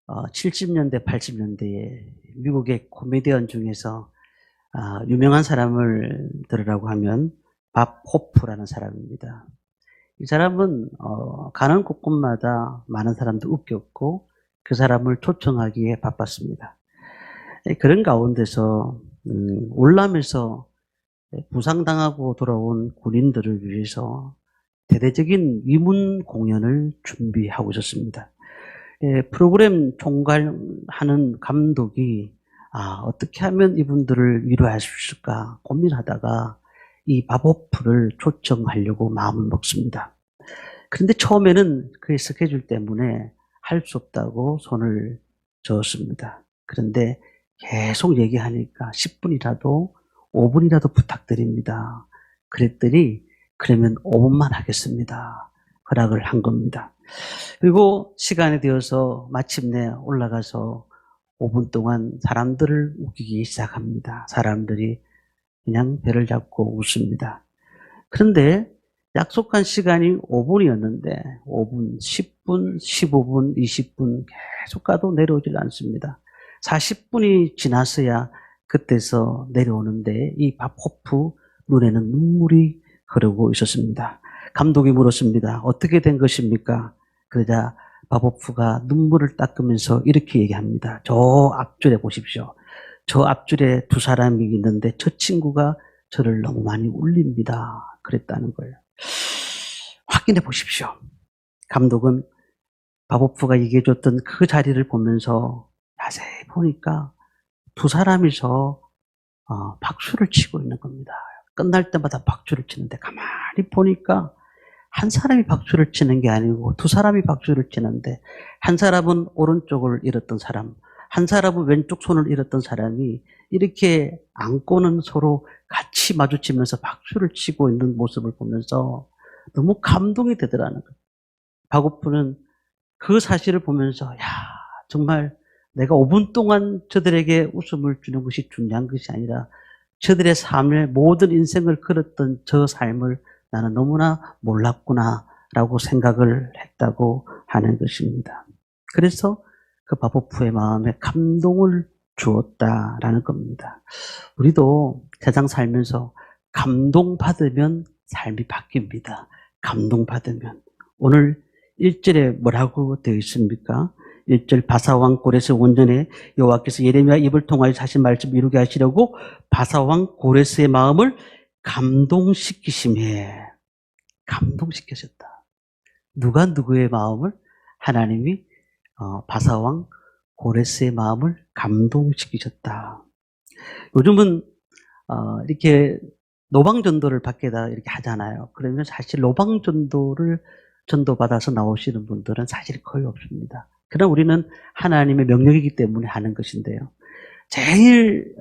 70년대, 80년대에 미국의 코미디언 중에서 유명한 사람을 들으라고 하면 밥 호프라는 사람입니다. 이 사람은 가는 곳곳마다 많은 사람도 웃겼고 그 사람을 초청하기에 바빴습니다. 그런 가운데서 월남에서 부상당하고 돌아온 군인들을 위해서 대대적인 위문 공연을 준비하고 있었습니다. 프로그램 총괄하는 감독이 어떻게 하면 이분들을 위로할 수 있을까 고민하다가 이 밥오프를 초청하려고 마음을 먹습니다. 그런데 처음에는 그의 스케줄 때문에 할 수 없다고 손을 저었습니다. 그런데 계속 얘기하니까 10분이라도 5분이라도 부탁드립니다. 그랬더니 그러면 5분만 하겠습니다. 허락을 한 겁니다. 그리고 시간이 되어서 마침내 올라가서 5분 동안 사람들을 웃기기 시작합니다. 사람들이 그냥 배를 잡고 웃습니다. 그런데 약속한 시간이 5분이었는데 5분, 10분, 15분, 20분 계속 가도 내려오질 않습니다. 40분이 지났어야 그때서 내려오는데 이 밥호프 눈에는 눈물이 흐르고 있었습니다. 감독이 물었습니다. 어떻게 된 것입니까? 그러자 밥호프가 눈물을 닦으면서 이렇게 얘기합니다. 저 앞줄에 보십시오. 저 앞줄에 두 사람이 있는데 저 친구가 저를 너무 많이 울립니다. 그랬다는 거예요. 확인해 보십시오. 감독은 밥오프가 얘기해줬던 그 자리를 보면서 자세히 보니까 두 사람이서 박수를 치고 있는 겁니다. 끝날 때마다 박수를 치는데 가만히 보니까 한 사람이 박수를 치는 게 아니고 두 사람이 박수를 치는데 한 사람은 오른쪽을 잃었던 사람, 한 사람은 왼쪽 손을 잃었던 사람이 이렇게 안고는 서로 같이 마주치면서 박수를 치고 있는 모습을 보면서 너무 감동이 되더라는 거예요. 박오프는 그 사실을 보면서 정말 내가 5분 동안 저들에게 웃음을 주는 것이 중요한 것이 아니라 저들의 삶의 모든 인생을 걸었던 저 삶을 나는 너무나 몰랐구나라고 생각을 했다고 하는 것입니다. 그래서 그 밥오프의 마음에 감동을 주었다라는 겁니다. 우리도 세상 살면서 감동받으면 삶이 바뀝니다. 감동받으면. 오늘 1절에 뭐라고 되어 있습니까? 1절 바사왕 고레스 원전에 여호와께서 예레미야 입을 통하여 하신 말씀 이루게 하시려고 바사왕 고레스의 마음을 감동시키심에 감동시키셨다. 누가 누구의 마음을? 하나님이 바사왕 고레스의 마음을 감동시키셨다. 요즘은 이렇게 노방전도를 밖에다 이렇게 하잖아요. 그러면 사실 노방전도를 전도받아서 나오시는 분들은 사실 거의 없습니다. 그러나 우리는 하나님의 명령이기 때문에 하는 것인데요. 제일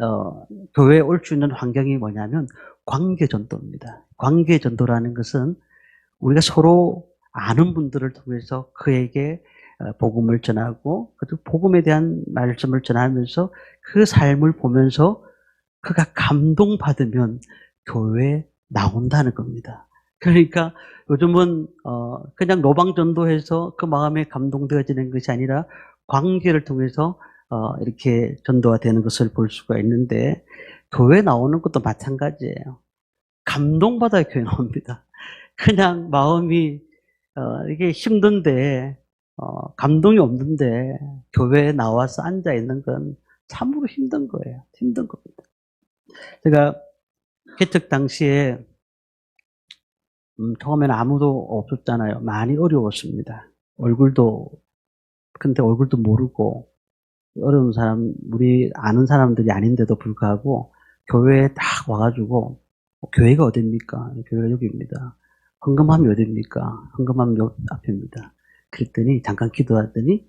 교회에 올 수 있는 환경이 뭐냐면 관계전도입니다. 관계전도라는 것은 우리가 서로 아는 분들을 통해서 그에게 복음을 전하고 그 복음에 대한 말씀을 전하면서 그 삶을 보면서 그가 감동받으면 교회에 나온다는 겁니다. 그러니까 요즘은 그냥 노방전도해서 그 마음에 감동되어지는 것이 아니라 관계를 통해서 이렇게 전도가 되는 것을 볼 수가 있는데 교회 나오는 것도 마찬가지예요. 감동받아야 교회 나옵니다. 그냥 마음이 이게 힘든데 감동이 없는데 교회에 나와서 앉아 있는 건 참으로 힘든 거예요. 힘든 겁니다. 제가 개척 당시에 처음에는 아무도 없었잖아요. 많이 어려웠습니다. 근데 얼굴도 모르고 어려운 사람, 우리 아는 사람들이 아닌데도 불구하고 교회에 딱 와가지고 교회가 어딥니까? 교회가 여기입니다. 헌금함이 어딥니까? 헌금함 요 앞입니다. 그랬더니 잠깐 기도하더니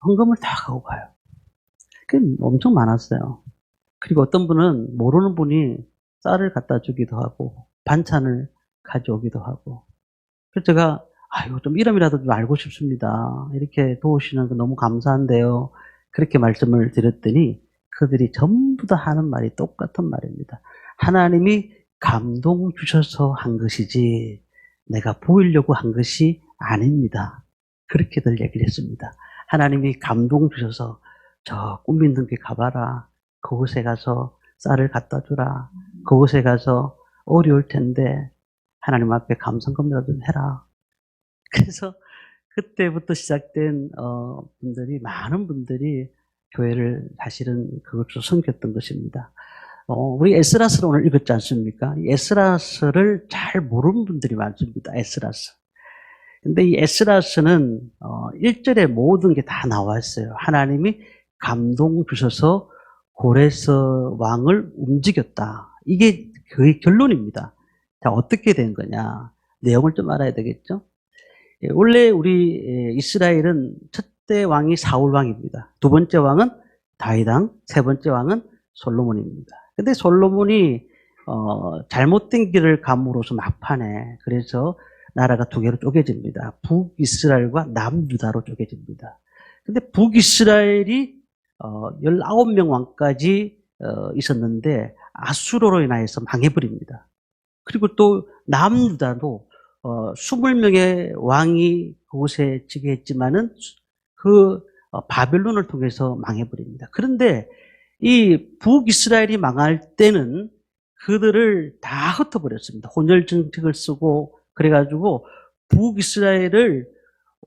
헌금을 다 하고 가요. 그게 엄청 많았어요. 그리고 어떤 분은 모르는 분이 쌀을 갖다 주기도 하고 반찬을 가져오기도 하고. 그래서 제가 이거 좀 이름이라도 좀 알고 싶습니다. 이렇게 도우시는 거 너무 감사한데요. 그렇게 말씀을 드렸더니 그들이 전부 다 하는 말이 똑같은 말입니다. 하나님이 감동 주셔서 한 것이지 내가 보이려고 한 것이 아닙니다. 그렇게들 얘기를 했습니다. 하나님이 감동 주셔서 저 꿈 있는 데 가봐라. 그곳에 가서 쌀을 갖다 주라. 그곳에 가서 어려울 텐데 하나님 앞에 감사금이라도 좀 해라. 그래서 그때부터 시작된 분들이 많은 분들이 교회를 사실은 그것으로 섬겼던 것입니다. 우리 에스라스를 오늘 읽었지 않습니까? 이 에스라스를 잘 모르는 분들이 많습니다. 에스라스. 근데 이 에스라스는 1절에 모든 게 다 나와 있어요. 하나님이 감동 주셔서 고레스 왕을 움직였다. 이게 그 결론입니다. 자, 어떻게 된 거냐? 내용을 좀 알아야 되겠죠? 원래 우리 이스라엘은 첫째 왕이 사울 왕입니다. 두 번째 왕은 다윗 왕, 세 번째 왕은 솔로몬입니다. 근데 솔로몬이 잘못된 길을 감으로써 막판에 그래서 나라가 두 개로 쪼개집니다. 북이스라엘과 남유다로 쪼개집니다. 근데 북이스라엘이 19명 왕까지 있었는데 아수르로 인하여서 망해버립니다. 그리고 또 남유다도 20명의 왕이 그곳에 지배했지만은 그 바벨론을 통해서 망해버립니다. 그런데 이 북이스라엘이 망할 때는 그들을 다 흩어버렸습니다. 혼혈 정책을 쓰고 그래가지고 북이스라엘을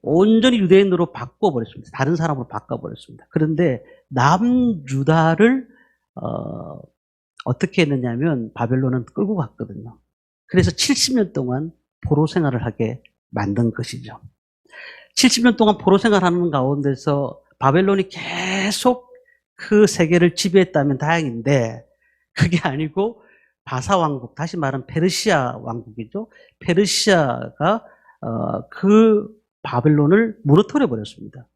온전히 유대인으로 바꿔버렸습니다. 다른 사람으로 바꿔버렸습니다. 그런데 남유다를 어떻게 했느냐면 바벨론은 끌고 갔거든요. 그래서 70년 동안 포로 생활을 하게 만든 것이죠. 70년 동안 포로 생활하는 가운데서 바벨론이 계속 그 세계를 지배했다면 다행인데 그게 아니고 바사 왕국, 다시 말하면 페르시아 왕국이죠. 페르시아가 그 바벨론을 무너뜨려 버렸습니다.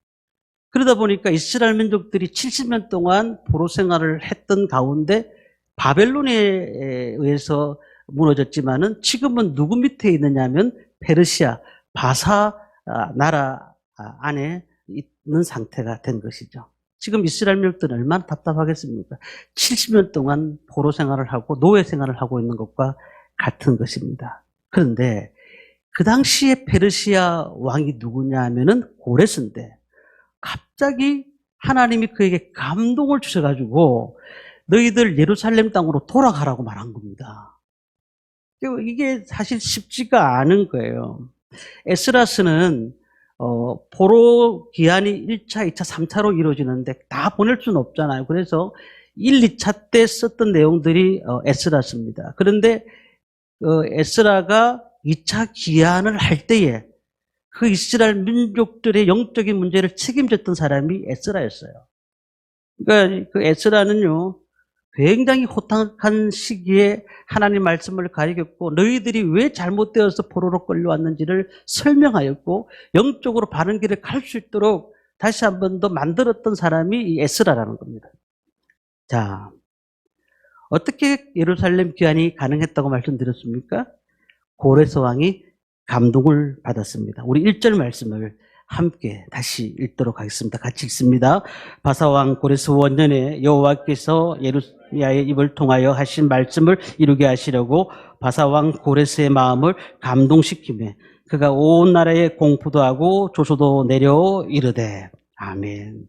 그러다 보니까 이스라엘 민족들이 70년 동안 포로 생활을 했던 가운데 바벨론에 의해서 무너졌지만은 지금은 누구 밑에 있느냐면 페르시아, 바사 나라 안에 있는 상태가 된 것이죠. 지금 이스라엘 민족들은 얼마나 답답하겠습니까? 70년 동안 포로 생활을 하고 노예 생활을 하고 있는 것과 같은 것입니다. 그런데 그 당시에 페르시아 왕이 누구냐 하면은 고레스인데 갑자기 하나님이 그에게 감동을 주셔가지고 너희들 예루살렘 땅으로 돌아가라고 말한 겁니다. 이게 사실 쉽지가 않은 거예요. 에스라스는 포로 기한이 1차, 2차, 3차로 이루어지는데 다 보낼 수는 없잖아요. 그래서 1, 2차 때 썼던 내용들이 에스라스입니다. 그런데 에스라가 2차 기한을 할 때에 그 이스라엘 민족들의 영적인 문제를 책임졌던 사람이 에스라였어요. 그러니까 그 에스라는요, 굉장히 호탕한 시기에 하나님 말씀을 가르쳤고 너희들이 왜 잘못되어서 포로로 끌려왔는지를 설명하였고 영적으로 바른 길을 갈 수 있도록 다시 한 번 더 만들었던 사람이 이 에스라라는 겁니다. 자, 어떻게 예루살렘 귀환이 가능했다고 말씀드렸습니까? 고레스 왕이 감동을 받았습니다. 우리 1절 말씀을 함께 다시 읽도록 하겠습니다. 같이 읽습니다. 바사왕 고레스 원년에 여호와께서 예루야의 입을 통하여 하신 말씀을 이루게 하시려고 바사왕 고레스의 마음을 감동시키며 그가 온 나라에 공포도 하고 조소도 내려 이르되 아멘.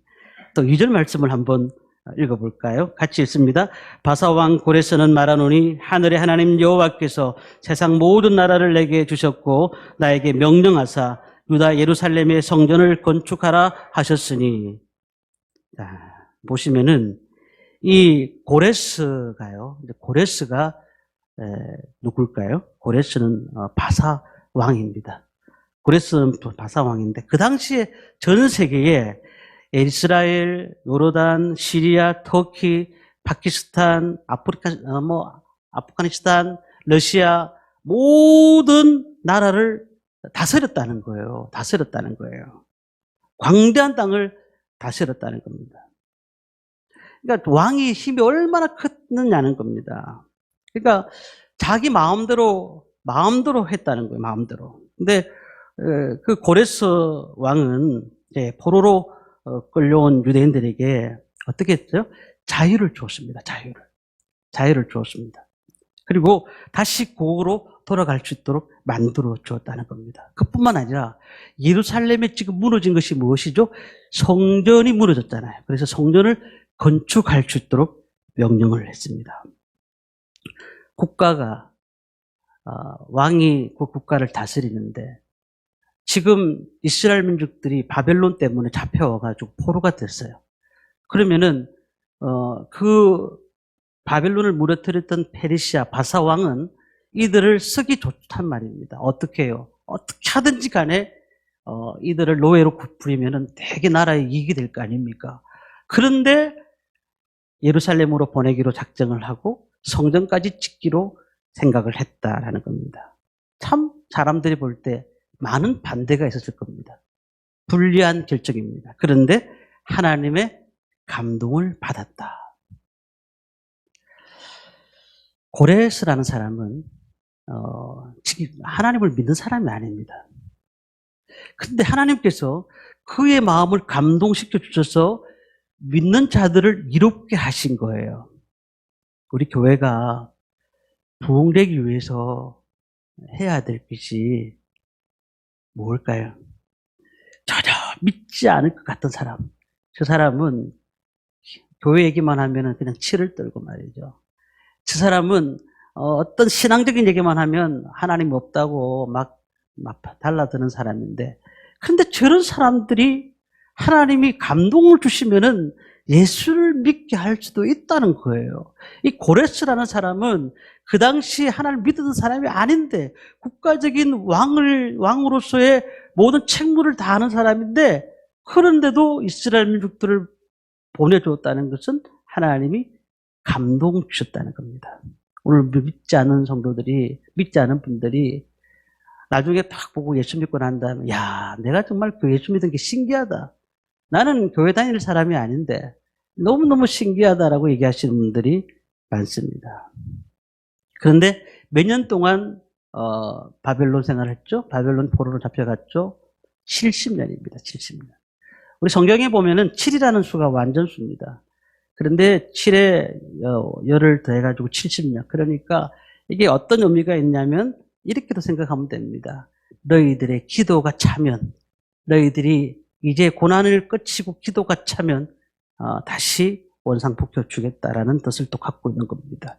또 2절 말씀을 한번 읽어볼까요? 같이 읽습니다. 바사왕 고레스는 말하노니 하늘의 하나님 여호와께서 세상 모든 나라를 내게 주셨고 나에게 명령하사 유다 예루살렘의 성전을 건축하라 하셨으니. 자, 보시면은 이 고레스가요. 고레스가 누굴까요? 고레스는 바사 왕입니다. 고레스는 바사 왕인데 그 당시에 전 세계에 이스라엘, 요르단, 시리아, 터키, 파키스탄, 아프가니스탄, 러시아 모든 나라를 다스렸다는 거예요. 다스렸다는 거예요. 광대한 땅을 다스렸다는 겁니다. 그러니까 왕이 힘이 얼마나 컸느냐는 겁니다. 그러니까 자기 마음대로 했다는 거예요. 마음대로. 근데 그 고레스 왕은 이제 포로로 끌려온 유대인들에게 어떻게 했죠? 자유를 주었습니다. 자유를 주었습니다. 그리고 다시 고국으로 돌아갈 수 있도록 만들어 주었다는 겁니다. 그뿐만 아니라 예루살렘에 지금 무너진 것이 무엇이죠? 성전이 무너졌잖아요. 그래서 성전을 건축할 수 있도록 명령을 했습니다. 국가가 왕이 그 국가를 다스리는데 지금 이스라엘 민족들이 바벨론 때문에 잡혀와가지고 포로가 됐어요. 그러면은 그 바벨론을 무너뜨렸던 페르시아 바사 왕은 이들을 쓰기 좋단 말입니다. 어떻게 해요? 어떻게 하든지 간에 이들을 노예로 부리면은 되게 나라에 이익이 될 거 아닙니까? 그런데 예루살렘으로 보내기로 작정을 하고 성전까지 짓기로 생각을 했다라는 겁니다. 참 사람들이 볼 때 많은 반대가 있었을 겁니다. 불리한 결정입니다. 그런데 하나님의 감동을 받았다. 고레스라는 사람은 하나님을 믿는 사람이 아닙니다. 근데 하나님께서 그의 마음을 감동시켜 주셔서 믿는 자들을 이롭게 하신 거예요. 우리 교회가 부흥되기 위해서 해야 될 것이 뭘까요? 전혀 믿지 않을 것 같은 사람. 저 사람은 교회 얘기만 하면 그냥 치를 떨고 말이죠. 저 사람은 어떤 신앙적인 얘기만 하면 하나님 없다고 막 달라드는 사람인데, 근데 저런 사람들이 하나님이 감동을 주시면은 예수를 믿게 할 수도 있다는 거예요. 이 고레스라는 사람은 그 당시 하나님을 믿던 사람이 아닌데 국가적인 왕으로서의 모든 책무를 다하는 사람인데, 그런데도 이스라엘 민족들을 보내줬다는 것은 하나님이 감동 주셨다는 겁니다. 오늘 믿지 않는 성도들이, 믿지 않은 분들이 나중에 딱 보고 예수 믿고 난 다음에, 야, 내가 정말 그 예수 믿은 게 신기하다. 나는 교회 다닐 사람이 아닌데 너무너무 신기하다라고 얘기하시는 분들이 많습니다. 그런데 몇 년 동안 바벨론 생활을 했죠. 바벨론 포로로 잡혀갔죠. 70년입니다. 70년. 우리 성경에 보면은 7이라는 수가 완전수입니다. 그런데 7에 열을 더해가지고 70년. 그러니까 이게 어떤 의미가 있냐면 이렇게도 생각하면 됩니다. 너희들의 기도가 차면, 너희들이 이제 고난을 끝이고 기도가 차면 다시 원상복귀 주겠다라는 뜻을 또 갖고 있는 겁니다.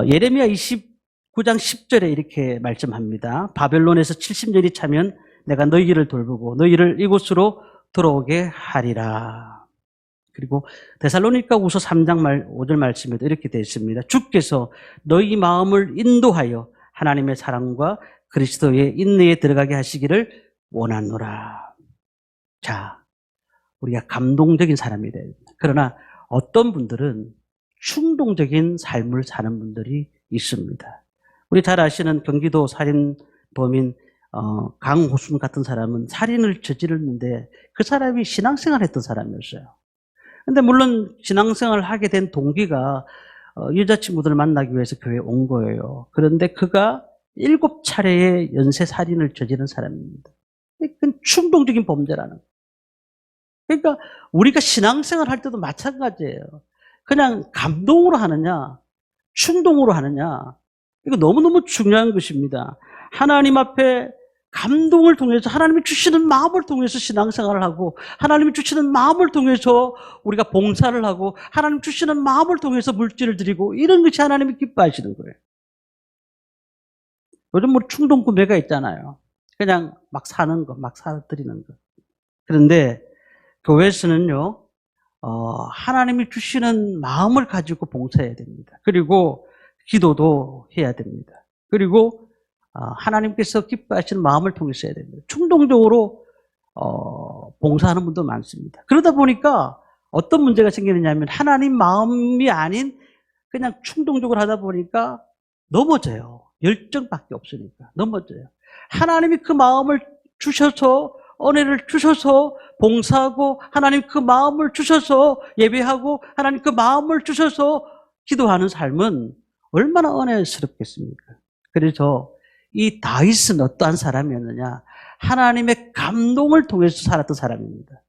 예레미야 29장 10절에 이렇게 말씀합니다. 바벨론에서 70년이 차면 내가 너희를 돌보고 너희를 이곳으로 들어오게 하리라. 그리고 데살로니가후서 3장 5절 말씀에도 이렇게 되어 있습니다. 주께서 너희 마음을 인도하여 하나님의 사랑과 그리스도의 인내에 들어가게 하시기를 원하노라. 자, 우리가 감동적인 사람이 돼야 됩니다. 그러나 어떤 분들은 충동적인 삶을 사는 분들이 있습니다. 우리 잘 아시는 경기도 살인범인 강호순 같은 사람은 살인을 저질렀는데 그 사람이 신앙생활 했던 사람이었어요. 근데 물론 신앙생활을 하게 된 동기가 여자친구들을 만나기 위해서 교회에 온 거예요. 그런데 그가 7차례의 연쇄 살인을 저지른 사람입니다. 그건 충동적인 범죄라는 거예요. 그러니까 우리가 신앙생활 할 때도 마찬가지예요. 그냥 감동으로 하느냐, 충동으로 하느냐, 이거 너무너무 중요한 것입니다. 하나님 앞에 감동을 통해서 하나님이 주시는 마음을 통해서 신앙생활을 하고, 하나님이 주시는 마음을 통해서 우리가 봉사를 하고, 하나님 주시는 마음을 통해서 물질을 드리고, 이런 것이 하나님이 기뻐하시는 거예요. 요즘 뭐 충동 구매가 있잖아요. 그냥 막 사는 거, 막 사드리는 거. 그런데 교회에서는요, 하나님이 주시는 마음을 가지고 봉사해야 됩니다. 그리고 기도도 해야 됩니다. 그리고 하나님께서 기뻐하시는 마음을 통해서 해야 됩니다. 충동적으로 봉사하는 분도 많습니다. 그러다 보니까 어떤 문제가 생기느냐면 하나님 마음이 아닌 그냥 충동적으로 하다 보니까 넘어져요. 열정밖에 없으니까 넘어져요. 하나님이 그 마음을 주셔서 은혜를 주셔서 봉사하고, 하나님 그 마음을 주셔서 예배하고, 하나님 그 마음을 주셔서 기도하는 삶은 얼마나 은혜스럽겠습니까? 그래서 이 다윗은 어떠한 사람이었느냐? 하나님의 감동을 통해서 살았던 사람입니다.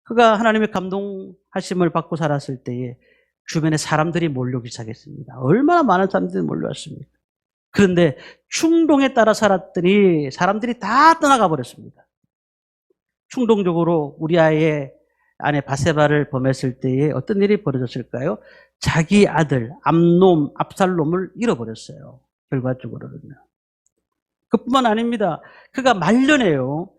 그가 하나님의 감동하심을 받고 살았을 때에 주변에 사람들이 몰려오기 시작했습니다. 얼마나 많은 사람들이 몰려왔습니까? 그런데 충동에 따라 살았더니 사람들이 다 떠나가 버렸습니다. 충동적으로 우리 아이의 아내 바세바를 범했을 때에 어떤 일이 벌어졌을까요? 자기 아들 압살롬을 잃어버렸어요. 결과적으로는요. 그뿐만 아닙니다. 그가 말년에요.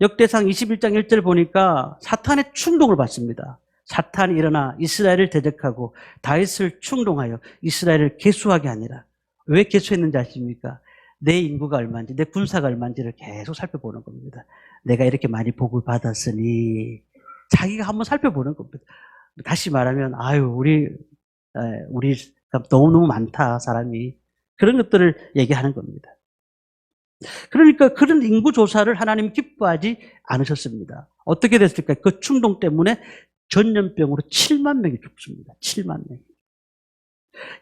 역대상 21장 1절 보니까 사탄의 충동을 받습니다. 사탄이 일어나 이스라엘을 대적하고 다윗을 충동하여 이스라엘을 계수하게 하니라. 왜 계수했는지 아십니까? 내 인구가 얼마인지, 내 군사가 얼마인지를 계속 살펴보는 겁니다. 내가 이렇게 많이 복을 받았으니 자기가 한번 살펴보는 겁니다. 다시 말하면 우리가 너무너무 많다, 사람이. 그런 것들을 얘기하는 겁니다. 그러니까 그런 인구 조사를 하나님 기뻐하지 않으셨습니다. 어떻게 됐을까요? 그 충동 때문에 전염병으로 7만 명이 죽습니다. 7만 명.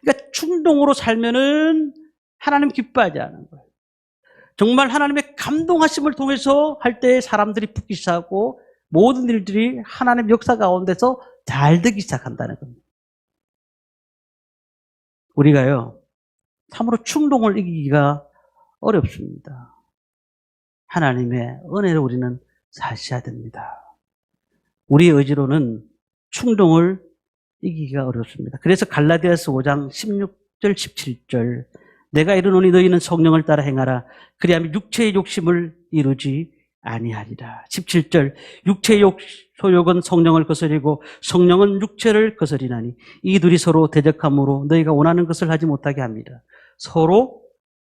그러니까 충동으로 살면은 하나님 기뻐하지 않은 거예요. 정말 하나님의 감동하심을 통해서 할 때 사람들이 붙기 시작하고 모든 일들이 하나님 역사 가운데서 잘 되기 시작한다는 겁니다. 우리가요, 참으로 충동을 이기기가 어렵습니다. 하나님의 은혜를 우리는 사셔야 됩니다. 우리의 의지로는 충동을 이기기가 어렵습니다. 그래서 갈라디아서 5장 16절 17절 내가 이르노니 너희는 성령을 따라 행하라. 그리하면 육체의 욕심을 이루지 아니하리라. 17절 육체의 소욕은 성령을 거스리고 성령은 육체를 거스리나니 이 둘이 서로 대적함으로 너희가 원하는 것을 하지 못하게 합니다. 서로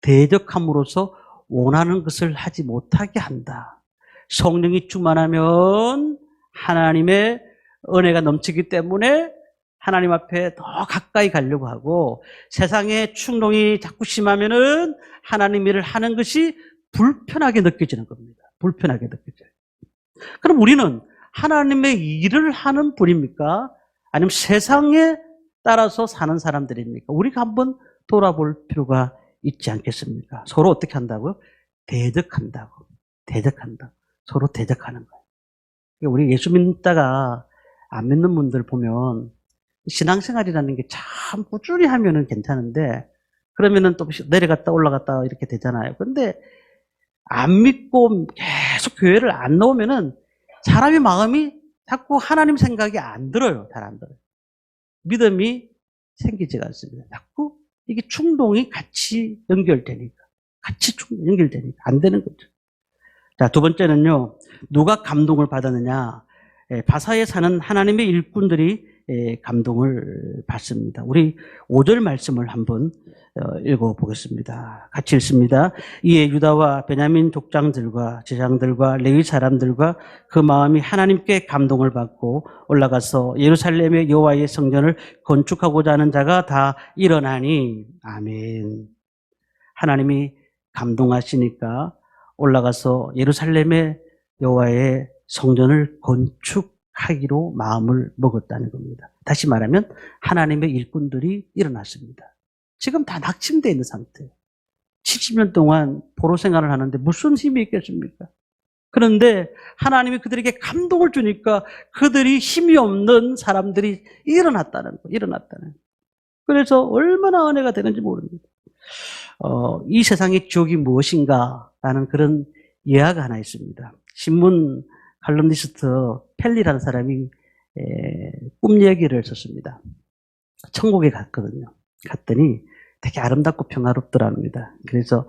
대적함으로써 원하는 것을 하지 못하게 한다. 성령이 충만하면 하나님의 은혜가 넘치기 때문에 하나님 앞에 더 가까이 가려고 하고 세상의 충동이 자꾸 심하면은 하나님 일을 하는 것이 불편하게 느껴지는 겁니다. 불편하게 느껴져요. 그럼 우리는 하나님의 일을 하는 분입니까? 아니면 세상에 따라서 사는 사람들입니까? 우리가 한번 돌아볼 필요가 있지 않겠습니까? 서로 어떻게 한다고요? 대적한다고. 대적한다. 서로 대적하는 거예요. 우리 예수 믿다가 안 믿는 분들 보면 신앙생활이라는 게 참 꾸준히 하면은 괜찮은데 그러면은 또 내려갔다 올라갔다 이렇게 되잖아요. 근데 안 믿고 계속 교회를 안 나오면은 사람의 마음이 자꾸 하나님 생각이 안 들어요. 잘 안 들어요. 믿음이 생기지가 않습니다. 자꾸 이게 충동이 같이 연결되니까. 연결되니까 안 되는 거죠. 자, 두 번째는요. 누가 감동을 받았느냐. 바사에 사는 하나님의 일꾼들이 감동을 받습니다. 우리 5절 말씀을 한번 읽어보겠습니다. 같이 읽습니다. 이에 유다와 베냐민 족장들과 제장들과 레위 사람들과 그 마음이 하나님께 감동을 받고 올라가서 예루살렘의 여호와의 성전을 건축하고자 하는 자가 다 일어나니 아멘. 하나님이 감동하시니까 올라가서 예루살렘의 여호와의 성전을 건축하기로 마음을 먹었다는 겁니다. 다시 말하면 하나님의 일꾼들이 일어났습니다. 지금 다 낙침되어 있는 상태예요. 70년 동안 포로 생활을 하는데 무슨 힘이 있겠습니까? 그런데 하나님이 그들에게 감동을 주니까 그들이 힘이 없는 사람들이 일어났다는 거예요. 일어났다는 거예요. 그래서 얼마나 은혜가 되는지 모릅니다. 이 세상의 지옥이 무엇인가 라는 그런 예화가 하나 있습니다. 신문 칼럼니스트 펠리라는 사람이 꿈 얘기를 썼습니다. 천국에 갔거든요. 갔더니 되게 아름답고 평화롭더랍니다. 그래서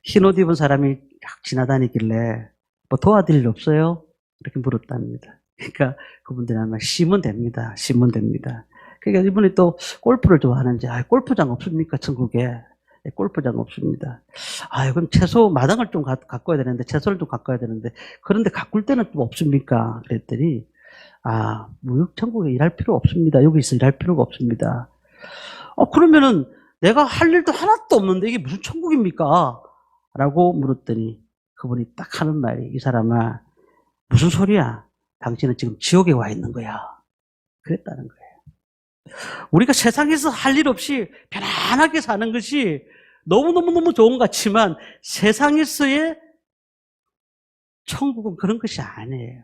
흰 옷 입은 사람이 쫙 지나다니길래 뭐 도와드릴 일 없어요? 이렇게 물었답니다. 그러니까 그분들이 아마 쉬면 됩니다. 쉬면 됩니다. 그러니까 이분이 또 골프를 좋아하는지 골프장 없습니까? 천국에. 골프장 없습니다. 그럼 채소 마당을 좀 갖고 와야 되는데 채소를 좀 갖고 와야 되는데 그런데 가꿀 때는 좀 없습니까? 그랬더니 무역천국에 일할 필요 없습니다. 여기서 일할 필요가 없습니다. 그러면은 내가 할 일도 하나도 없는데 이게 무슨 천국입니까? 라고 물었더니 그분이 딱 하는 말이 이 사람아 무슨 소리야? 당신은 지금 지옥에 와 있는 거야. 그랬다는 거예요. 우리가 세상에서 할 일 없이 편안하게 사는 것이 너무너무너무 좋은 것 같지만 세상에서의 천국은 그런 것이 아니에요.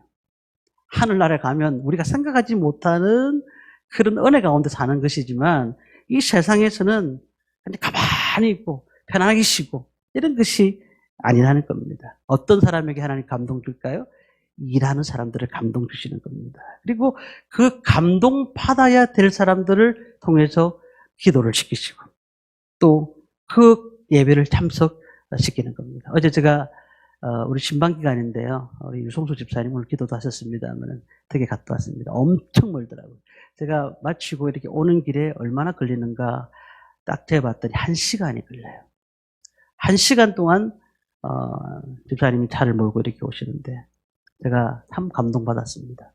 하늘나라에 가면 우리가 생각하지 못하는 그런 은혜 가운데 사는 것이지만 이 세상에서는 그냥 가만히 있고 편안하게 쉬고 이런 것이 아니라는 겁니다. 어떤 사람에게 하나님 감동 줄까요? 일하는 사람들을 감동 주시는 겁니다. 그리고 그 감동 받아야 될 사람들을 통해서 기도를 시키시고 또 그 예배를 참석시키는 겁니다. 어제 제가 우리 신방기간인데요. 우리 유성수 집사님 오늘 기도도 하셨습니다만 되게 갔다 왔습니다. 엄청 멀더라고요. 제가 마치고 이렇게 오는 길에 얼마나 걸리는가 딱 재봤더니 1시간이 걸려요. 1시간 동안 집사님이 차를 몰고 이렇게 오시는데 제가 참 감동받았습니다.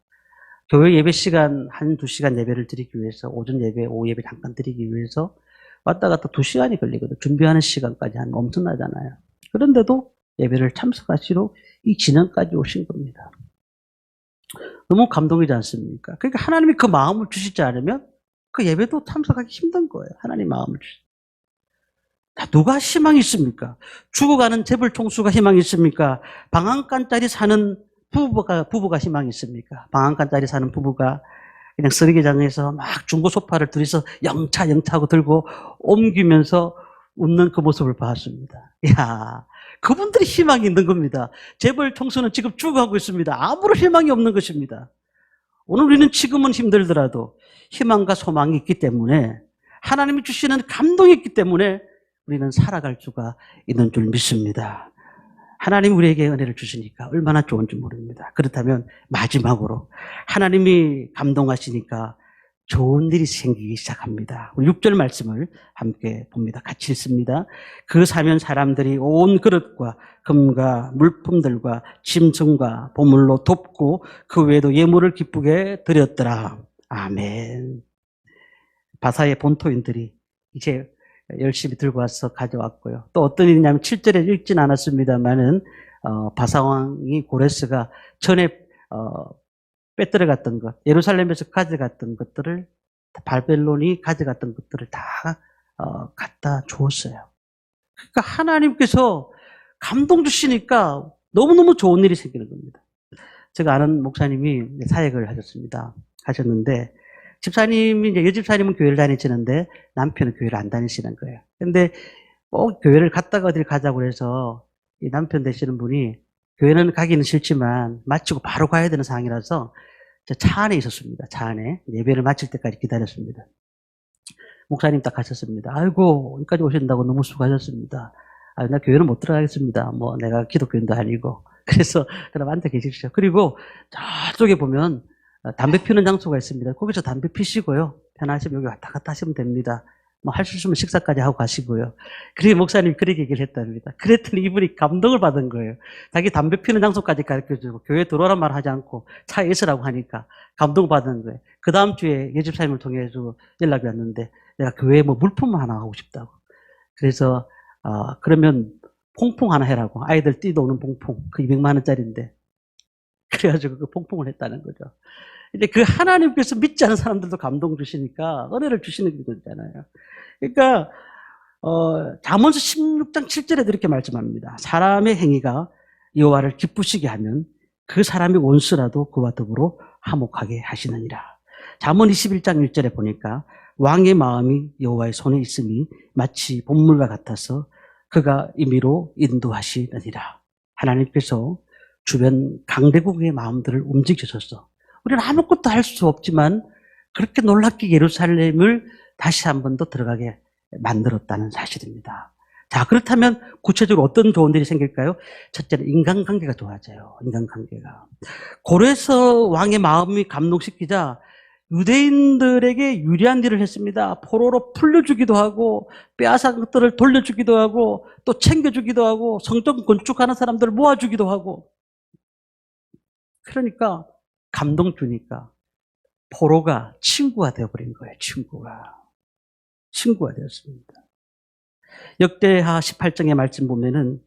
교회 예배 시간 1-2시간 예배를 드리기 위해서 오전 예배, 오후 예배 잠깐 드리기 위해서 왔다 갔다 2시간이 걸리거든요. 준비하는 시간까지 하면 엄청나잖아요. 그런데도 예배를 참석하시러 이 진영까지 오신 겁니다. 너무 감동이지 않습니까? 그러니까 하나님이 그 마음을 주시지 않으면 그 예배도 참석하기 힘든 거예요. 하나님 마음을 주시죠. 누가 희망이 있습니까? 죽어가는 재벌 총수가 희망이 있습니까? 방앗간짜리 사는 부부가 희망이 있습니까? 방앗간짜리 사는 부부가 그냥 쓰레기장에서 막 중고 소파를 둘이서 영차 하고 들고 옮기면서 웃는 그 모습을 봤습니다. 이야, 그분들이 희망이 있는 겁니다. 재벌 총수는 지금 죽어가고 있습니다. 아무런 희망이 없는 것입니다. 오늘 우리는 지금은 힘들더라도 희망과 소망이 있기 때문에 하나님이 주시는 감동이 있기 때문에 우리는 살아갈 수가 있는 줄 믿습니다. 하나님 우리에게 은혜를 주시니까 얼마나 좋은지 모릅니다. 그렇다면 마지막으로 하나님이 감동하시니까 좋은 일이 생기기 시작합니다. 6절 말씀을 함께 봅니다. 같이 읽습니다. 그 사면 사람들이 온 그릇과 금과 물품들과 짐승과 보물로 돕고 그 외에도 예물을 기쁘게 드렸더라. 아멘. 바사의 본토인들이 이제 열심히 들고 와서 가져왔고요. 또 어떤 일이냐면 7절에 읽진 않았습니다만은 바사왕이 고레스가 전에 빼들어갔던 것, 예루살렘에서 가져갔던 것들을 바벨론이 가져갔던 것들을 다 갖다 주었어요. 그러니까 하나님께서 감동 주시니까 너무너무 좋은 일이 생기는 겁니다. 제가 아는 목사님이 사역을 하셨는데 집사님이 이제 여집사님은 교회를 다니시는데 남편은 교회를 안 다니시는 거예요. 근데 교회를 갔다가 어딜 가자고 해서 이 남편 되시는 분이 교회는 가기는 싫지만 마치고 바로 가야 되는 상황이라서 차 안에 있었습니다. 차 안에 예배를 마칠 때까지 기다렸습니다. 목사님 딱 가셨습니다. 아이고 여기까지 오신다고 너무 수고하셨습니다. 나 교회는 못 들어가겠습니다. 내가 기독교인도 아니고. 그래서 그럼 앉아 계십시오. 그리고 저쪽에 보면 담배 피우는 장소가 있습니다. 거기서 담배 피시고요. 편하시면 여기 왔다 갔다 하시면 됩니다. 할 수 있으면 식사까지 하고 가시고요. 그렇게 목사님이 그렇게 얘기를 했답니다. 그랬더니 이분이 감동을 받은 거예요. 자기 담배 피우는 장소까지 가르쳐주고 교회 들어오란 말 하지 않고 차에 있으라고 하니까 감동받은 거예요. 그 다음 주에 예집사님을 통해서 연락이 왔는데 내가 교회에 물품 하나 하고 싶다고. 그래서 그러면 퐁퐁 하나 해라고. 아이들 뛰노는 퐁퐁. 그 200만 원짜리인데. 그래가지고 그 퐁퐁을 했다는 거죠. 이제 그 하나님께서 믿지 않은 사람들도 감동 주시니까 은혜를 주시는 거잖아요. 그러니까 잠언서 16장 7절에도 이렇게 말씀합니다. 사람의 행위가 여호와를 기쁘시게 하면 그 사람의 원수라도 그와 더불어 화목하게 하시느니라. 잠언 21장 1절에 보니까 왕의 마음이 여호와의 손에 있음이 마치 봇물과 같아서 그가 임의로 인도하시느니라. 하나님께서 주변 강대국의 마음들을 움직이셔서 우리는 아무것도 할 수 없지만 그렇게 놀랍게 예루살렘을 다시 한 번 더 들어가게 만들었다는 사실입니다. 자, 그렇다면 구체적으로 어떤 좋은 일이 생길까요? 첫째는 인간관계가 좋아져요. 인간관계가. 고레스 왕의 마음이 감동시키자 유대인들에게 유리한 일을 했습니다. 포로로 풀려주기도 하고 빼앗은 것들을 돌려주기도 하고 또 챙겨주기도 하고 성전 건축하는 사람들을 모아주기도 하고 그러니까 감동 주니까 포로가 친구가 되어버린 거예요. 친구가 되었습니다. 역대하 18장의 말씀 보면은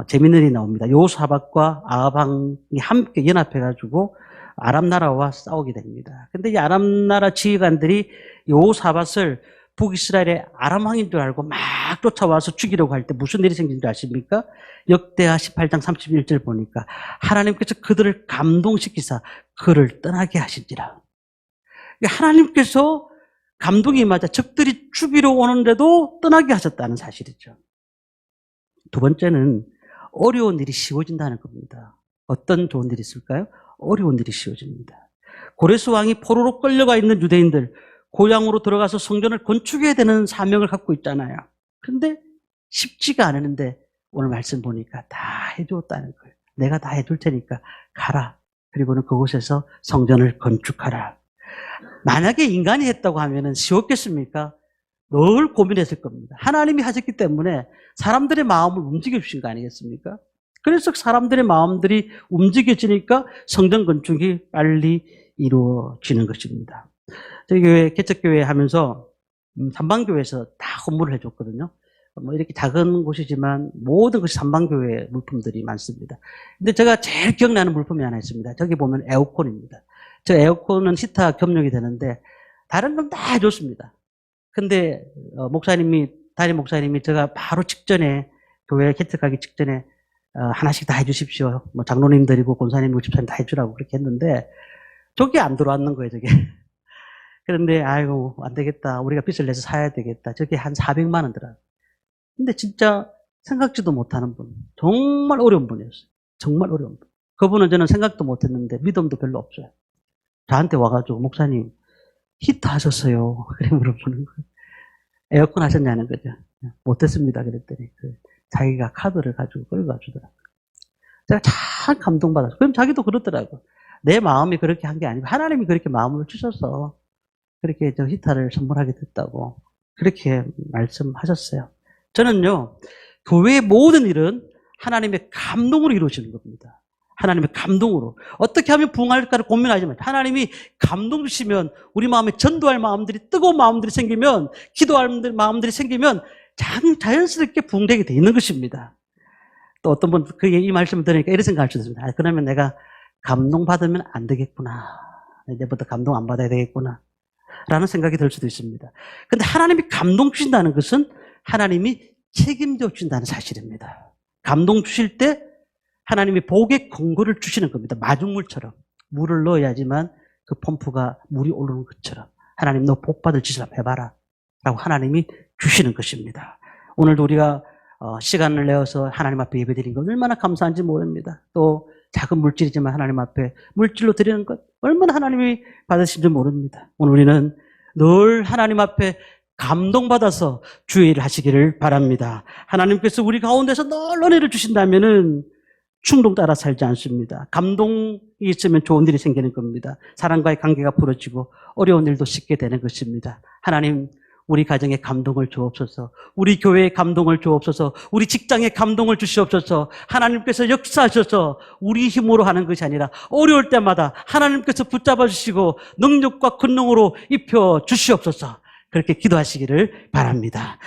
재밌는 일이 나옵니다. 여호사밧과 아합왕이 함께 연합해가지고 아람 나라와 싸우게 됩니다. 근데 이 아람 나라 지휘관들이 여호사밧을 북이스라엘의 아람 왕인 줄 알고 막 쫓아와서 죽이려고 할 때 무슨 일이 생긴 줄 아십니까? 역대하 18장 31절 보니까 하나님께서 그들을 감동시키사 그를 떠나게 하신지라. 하나님께서 감동이 임하자 적들이 죽이러 오는데도 떠나게 하셨다는 사실이죠. 두 번째는 어려운 일이 쉬워진다는 겁니다. 어떤 좋은 일이 있을까요? 어려운 일이 쉬워집니다. 고레스 왕이 포로로 끌려가 있는 유대인들, 고향으로 들어가서 성전을 건축해야 되는 사명을 갖고 있잖아요. 그런데 쉽지가 않았는데 오늘 말씀 보니까 다 해줬다는 거예요. 내가 다 해줄 테니까 가라. 그리고는 그곳에서 성전을 건축하라. 만약에 인간이 했다고 하면 쉬웠겠습니까? 늘 고민했을 겁니다. 하나님이 하셨기 때문에 사람들의 마음을 움직여주신 거 아니겠습니까? 그래서 사람들의 마음들이 움직여지니까 성전 건축이 빨리 이루어지는 것입니다. 저희 교회, 개척교회 하면서 삼방교회에서 다 건물을 해줬거든요. 뭐 이렇게 작은 곳이지만 모든 것이 삼방교회 물품들이 많습니다. 근데 제가 제일 기억나는 물품이 하나 있습니다. 저기 보면 에어컨입니다. 저 에어컨은 히터 겸용이 되는데 다른 건 다 해줬습니다. 근데 담임 목사님이 제가 바로 직전에 교회 개척하기 직전에 하나씩 다 해주십시오. 뭐 장로님들이고 권사님이고 집사님 다 해주라고 그렇게 했는데 저게 안 들어왔는 거예요, 저게. 그런데 아이고 안 되겠다. 우리가 빚을 내서 사야 되겠다. 저게 한 400만 원 들어요. 근데 진짜 생각지도 못하는 분, 정말 어려운 분이었어요. 정말 어려운 분. 그분은 저는 생각도 못했는데 믿음도 별로 없어요. 저한테 와가지고 목사님 히터 하셨어요. 그래 물어보는 거예요. 에어컨 하셨냐는 거죠. 못했습니다. 그랬더니 자기가 카드를 가지고 끌고 가주더라고요. 제가 참 감동받았어요. 그럼 자기도 그러더라고요. 내 마음이 그렇게 한 게 아니고 하나님이 그렇게 마음을 주셔서 그렇게 저 히터를 선물하게 됐다고 그렇게 말씀하셨어요. 저는요, 교회의 모든 일은 하나님의 감동으로 이루어지는 겁니다. 하나님의 감동으로. 어떻게 하면 부흥할까를 고민하지 마세요. 하나님이 감동 주시면 우리 마음에 전도할 마음들이, 뜨거운 마음들이 생기면, 기도할 마음들이 생기면 자연스럽게 부흥되게 돼 있는 것입니다. 또 어떤 분 이 말씀을 들으니까 이런 생각할 수도 있습니다. 그러면 내가 감동받으면 안 되겠구나. 이제부터 감동 안 받아야 되겠구나. 라는 생각이 들 수도 있습니다. 근데 하나님이 감동 주신다는 것은 하나님이 책임져 주신다는 사실입니다. 감동 주실 때 하나님이 복의 근거를 주시는 겁니다. 마중물처럼. 물을 넣어야지만 그 펌프가 물이 오르는 것처럼. 하나님 너 복 받을 짓을 한번 해봐라. 라고 하나님이 주시는 것입니다. 오늘도 우리가 시간을 내어서 하나님 앞에 예배드린 것 얼마나 감사한지 모릅니다. 또 작은 물질이지만 하나님 앞에 물질로 드리는 것 얼마나 하나님이 받으신지 모릅니다. 오늘 우리는 늘 하나님 앞에 감동받아서 주의 일을 하시기를 바랍니다. 하나님께서 우리 가운데서 늘 은혜를 주신다면은 충동 따라 살지 않습니다. 감동이 있으면 좋은 일이 생기는 겁니다. 사람과의 관계가 풀어지고 어려운 일도 쉽게 되는 것입니다. 하나님, 우리 가정에 감동을 주옵소서. 우리 교회에 감동을 주옵소서. 우리 직장에 감동을 주시옵소서. 하나님께서 역사하셔서 우리 힘으로 하는 것이 아니라 어려울 때마다 하나님께서 붙잡아 주시고 능력과 권능으로 입혀 주시옵소서. 그렇게 기도하시기를 바랍니다.